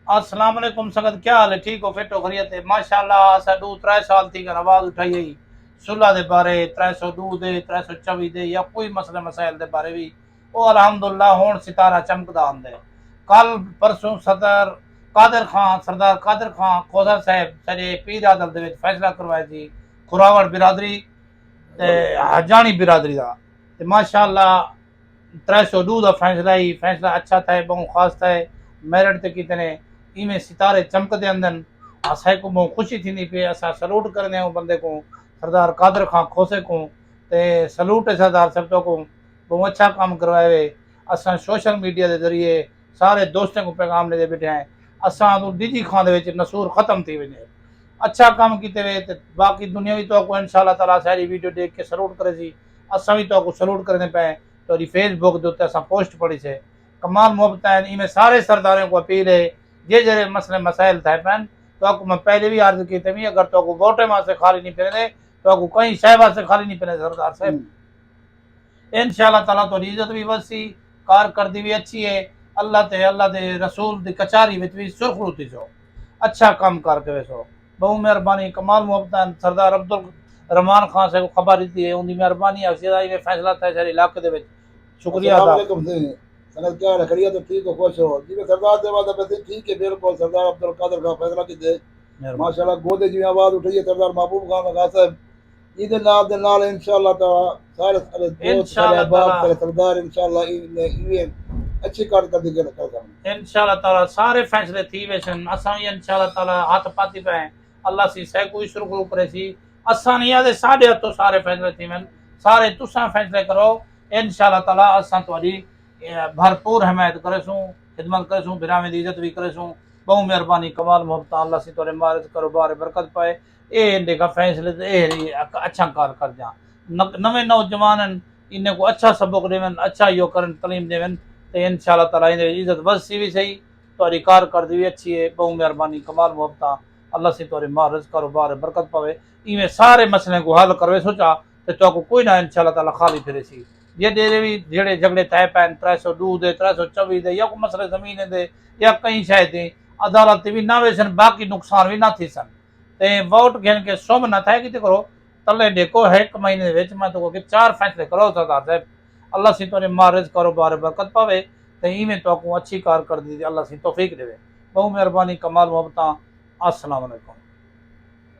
अस्सलाम वालेकुम संगत, क्या हाल है? ठीक हो? फिट हो? खैरियत है? माशाअल्लाह असा 2-3 साल थी कर आवाज उठाई है सुलह दे बारे 302 दे 324 दे या कोई मसले मसाइल दे बारे भी वो अल्हम्दुलिल्लाह हुण सितारा चमकदा आंदा है। कल परसों सरदार कादिर खान खोसा साहब सजे पीर आदल दे विच फैसला करवाया सी खुरावड़ बिरादरी ते हजानी बिरादरी दा ते माशाअल्लाह 302 का फैसला ही फैसला अच्छा था, बहुत खास था। मेरिट ते कितने इमें सितारे चमकते अंदन असां को बहुत खुशी थी पे असां सलूट करने बंदे को सरदार कादर खां खोसे को ते सलूट है सरदार सब तो को बहुत अच्छा काम करवाए। असां सोशल मीडिया के जरिए सारे दोस्तों को पैगाम ले बैठे हैं असां तो डिजी खां दे विच नसूर खत्म थी वने अच्छा काम किते वे ते बाकी दुनिया भी तो को इंशाल्लाह ताला सारी वीडियो देख के सलूट करे सी असां भी तो को सलूट करने पे तो फेसबुक के उत्ते असां पोस्ट पढ़ी से कमाल मोहब्बत है इनमें सारे सरदारों को अपील है जे जरे मसले मसाइल थे पैन तो आपको मैं पहले भी अर्ज की थी अगर तो को वोटे वास्ते खाली नहीं फिरने तो आपको कहीं शह वास्ते खाली नहीं फिरने सरदार साहब इंशाल्लाह ताला तो इज्जत भी वसी कारकर्दी भी अच्छी है अल्लाह ते रसूल दी कचारी विच भी सुरखरू थी सो अच्छा काम करके वैसो बहु मेहरबानी कमाल मोहब्बत सरदार अब्दुल रहमान खान से खबर दी है उनकी मेहरबानी अफसराई में फैसला था सारे इलाके दे विच शुक्रिया अस्सलाम अदा वालेकुम जी। सनत क्या है? खैरियत? तो ठीक हो? खुश हो जी? मैं सरदार दे वादा पे ठीक है, बिल्कुल सरदार अब्दुल कादिर का फैसला की दे मेहरबानी माशाल्लाह गोदे जी आवाज उठी है सरदार महबूब खान लगा साहब इहदे नाल दे नाल इंशाल्लाह ताला सारे सारे दोस्त सारे इंशाल्लाह ताला अहबाब सारे सरदार इंशाल्लाह इन्हें अच्छी कारकर्दगी कर कर इंशाल्लाह ताला सारे फैसले थी वैसन असां भी इंशाल्लाह ताला हाथ पाती पे अल्लाह सी सह कोई सुरखरू करे सी असां नहीं आदे साढ़े हथों सारे फैसले थी वन सारे तुसां फैसले करो इंशाल्लाह ताला असां तुम्हारी भरपूर हिमायत करेसूं खिदमत करेसूं बिरामे दी इज्जत भी करेसूं बहु मेहरबानी कमाल मोहब्बत अल्लाह सी तोरे मारज करो बारे बरकत पाए ए इंदे का फैसले ते ए अच्छा कार कर जा नवे नौजवान इन्हें को अच्छा सबक देवन अच्छा यो करन तलीम देवन तो इंशाल्लाह ताला इन्हें इज्जत बसी भी सही तो कारकर्दी भी अच्छी है बहु मेहरबानी कमाल मोहब्बत अल्लाह से तोरे मारज कारोबार बरकत पवे इवें सारे मसले को हल करवे सोचा तो कोई ना इंशाल्लाह ताला खाली फिरे सी ये डेरे भी जेड़े झगड़े तय पैन 302 दे 324 दे या को मसले जमीन दे या कई शायद दे अदालत भी ना वेसन बाकी नुकसान भी ना थी सन ते वोट घेन के सुम ना था कि करो तले देखो है एक महीने विच मैं तो के 4 फैसले करो सरदार साहब अल्लाह सी तोरे मारज कारोबार बरकत पावे तो इवें तो अच्छी कार कर दी अल्लाह सी तौफीक देवे बहु मेहरबानी कमाल मोहब्बत अस्सलाम वालेकुम।